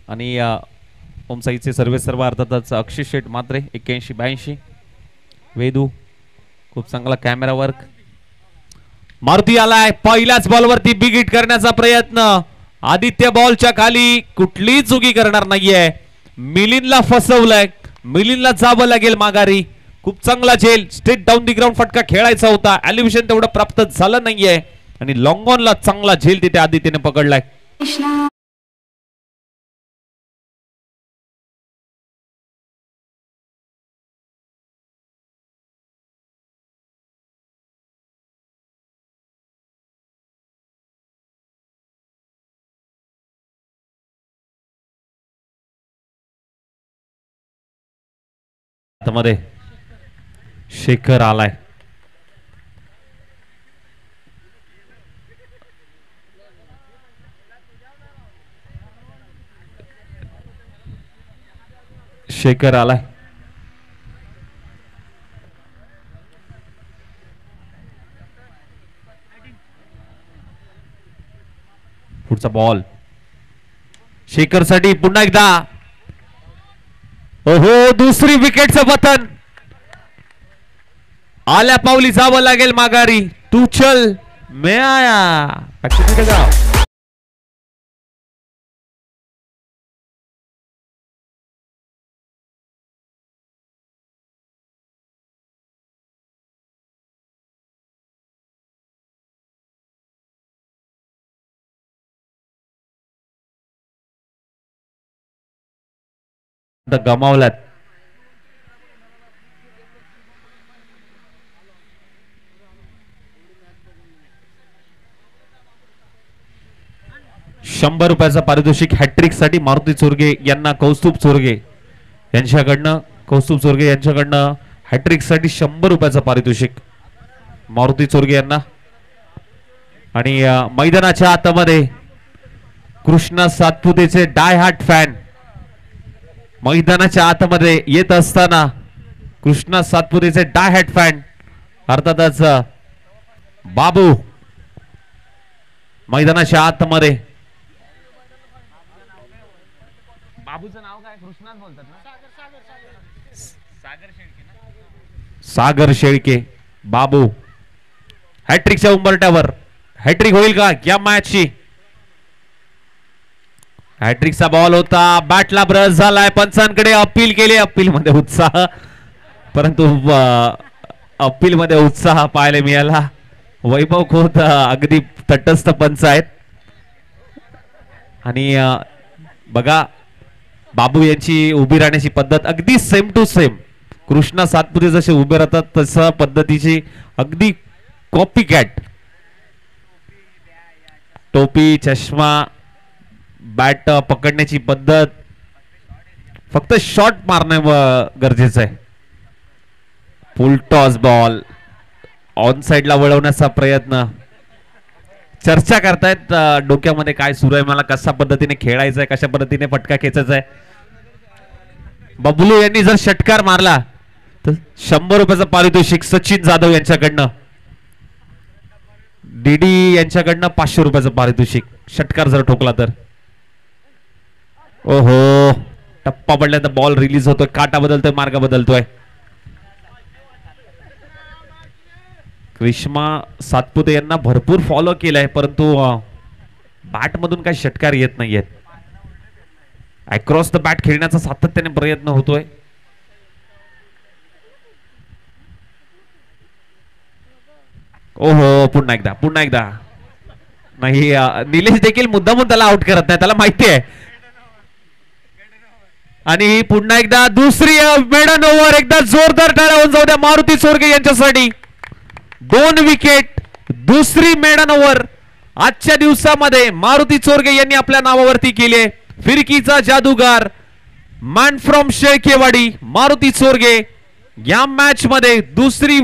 आणि ओमसाईचे सर्व अर्थातच अक्षय शेठ मात्रे 81-82. वेदू खूप चांगला कॅमेरा वर्क. मारुती आलाय पहिल्याच बॉलवरती बिग हिट करण्याचा प्रयत्न. आदित्य बॉलच्या खाली कुठलीही चुकी करणार नाहीये. मिलिंदला फसवलंय. मिलिंदला जावं लागेल माघारी. खूप चांगला झेल स्ट्रेट डाऊन दी ग्राउंड फटका खेळायचा होता. एलिव्हेशन तेवढं प्राप्त झालं नाहीये आणि लॉंग ऑनला चांगला झेल तिथे आदित्यने पकडलाय. मध्ये शेखर आलाय. शेखर आलाय. पुढचा बॉल शेखर साठी पुन्हा एकदा. ओहो दुसरी विकेटचं पतन. आल्या पावली जावं लागेल माघारी. तू चल मैं आया. गमावल्यात. ₹100 पारितोषिक हॅट्रिक साठी मारुती चोरगे यांना कौस्तुभ चोरगे यांच्याकडनं हॅट्रिक साठी ₹100 पारितोषिक मारुती चोरगे यांना. आणि मैदानाच्या आतमध्ये कृष्णा सातपुतेचे डाय हार्ट फॅन मैदानाच्या आतमध्ये येत असताना कृष्णा सातपुतेचे डाय हार्ट फॅन अर्थातच बाबू मैदानाच्या आतमध्ये. बाबूचं नाव काय? कृष्णाच बोलतात ना. सागर शेळके बाबू हॅट्रिकच्या उंबरट्यावर. हॅट्रिक होईल का या मॅचची? हॅट्रिकचा बॉल होता. बॅटला ब्रश झालाय. पंचांकडे अपील केले. अपील मध्ये उत्साह परंतु अपील मध्ये उत्साह पाहायला मिळाला. वैभव खोत अगदी तटस्थ पंच आहेत. आणि बघा बाबू यांची उभी राहण्याची पद्धत अगदी same to same Krishna Satpute जसे उभे राहतात तसा पद्धतीची अगदी कॉपी कॅट. टोपी चष्मा बॅट पकडण्याची पद्धत फक्त शॉट मारणे गरजेचं आहे. फुल टॉस बॉल ऑन साइडला वळवण्याचा प्रयत्न. चर्चा करतायत डोक्यामध्ये काय सुरू आहे. मला कशा पद्धतीने खेळायचं आहे कशा पद्धतीने फटका खेचायचा आहे. बबलू यांनी जर षटकार मारला तर ₹100 पारितोषिक सचिन जाधव यांच्याकडनं. डीडी यांच्याकडनं ₹500 पारितोषिक षटकार जर ठोकला तर. ओहो टप्पा पडल्यानंतर बॉल रिलीज होतोय. काटा बदलतोय मार्ग बदलतोय. कृष्णा सातपुते यांना भरपूर फॉलो केलाय परंतु बॅट मधून काही षटकार येत नाहीयेत. अक्रॉस द बॅट खेळण्याचा सातत्याने प्रयत्न होतोय. ओहो पुन्हा एकदा नाही. निलेश देखील मुद्दामून त्याला आउट करत नाही. त्याला माहिती आहे. आणि पुन्हा एकदा दुसरी मेडन ओव्हर. एकदा जोरदार टाळ्या होऊन जाऊ द्या मारुती चोरगे यांच्यासाठी. 2 विकेट दुसरी मेडन ओव्हर आजच्या दिवसामध्ये मारुती चोरगे यांनी आपल्या नावावरती केले. फिरकीचा जादूगार मॅन फ्रॉम शेळकेवाडी मारुती चोरगे या मॅच मध्ये दुसरी